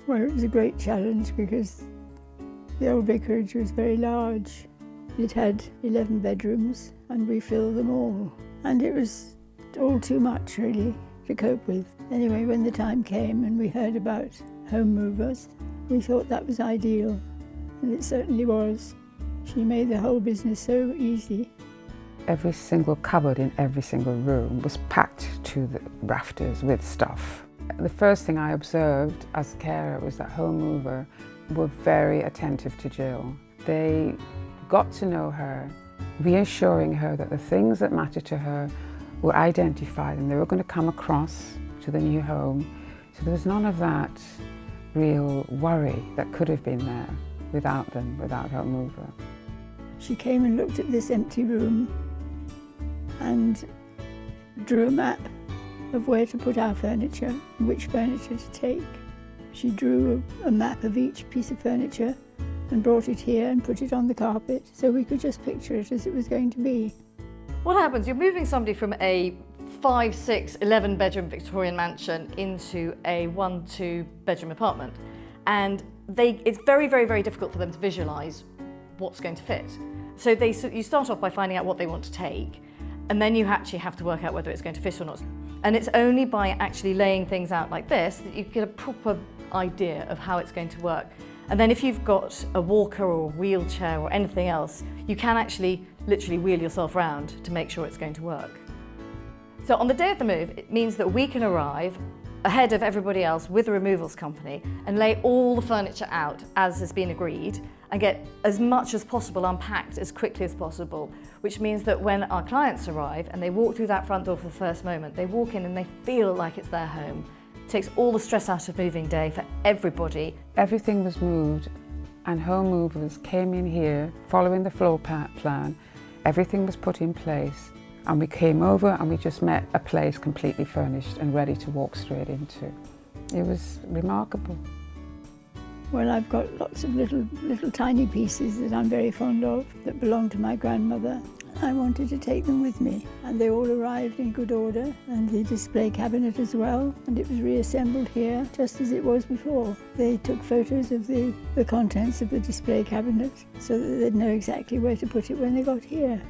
Well, it was a great challenge because the old vicarage was very large. It had 11 bedrooms and we filled them all. And it was all too much, really, to cope with. Anyway, when the time came and we heard about home movers, we thought that was ideal, and it certainly was. She made the whole business so easy. Every single cupboard in every single room was packed to the rafters with stuff. The first thing I observed as a carer was that Homemover were very attentive to Jill. They got to know her, reassuring her that the things that mattered to her were identified and they were going to come across to the new home. So there was none of that real worry that could have been there without them, without Homemover. She came and looked at this empty room and drew a map of where to put our furniture and which furniture to take. She drew a map of each piece of furniture and brought it here and put it on the carpet so we could just picture it as it was going to be. What happens? You're moving somebody from a 5, 6, 11 bedroom Victorian mansion into a 1, 2 bedroom apartment, and it's very, very, very difficult for them to visualise what's going to fit. So you start off by finding out what they want to take, and then you actually have to work out whether it's going to fit or not. And it's only by actually laying things out like this that you get a proper idea of how it's going to work. And then if you've got a walker or a wheelchair or anything else, you can actually literally wheel yourself around to make sure it's going to work. So on the day of the move, it means that we can arrive ahead of everybody else with a removals company and lay all the furniture out as has been agreed and get as much as possible unpacked as quickly as possible, which means that when our clients arrive and they walk through that front door for the first moment, they walk in and they feel like it's their home. It takes all the stress out of moving day for everybody. Everything was moved and home movers came in here following the floor plan. Everything was put in place and we came over and we just met a place completely furnished and ready to walk straight into. It was remarkable. Well, I've got lots of little tiny pieces that I'm very fond of that belong to my grandmother. I wanted to take them with me, and they all arrived in good order, and the display cabinet as well, and it was reassembled here just as it was before. They took photos of the contents of the display cabinet so that they'd know exactly where to put it when they got here.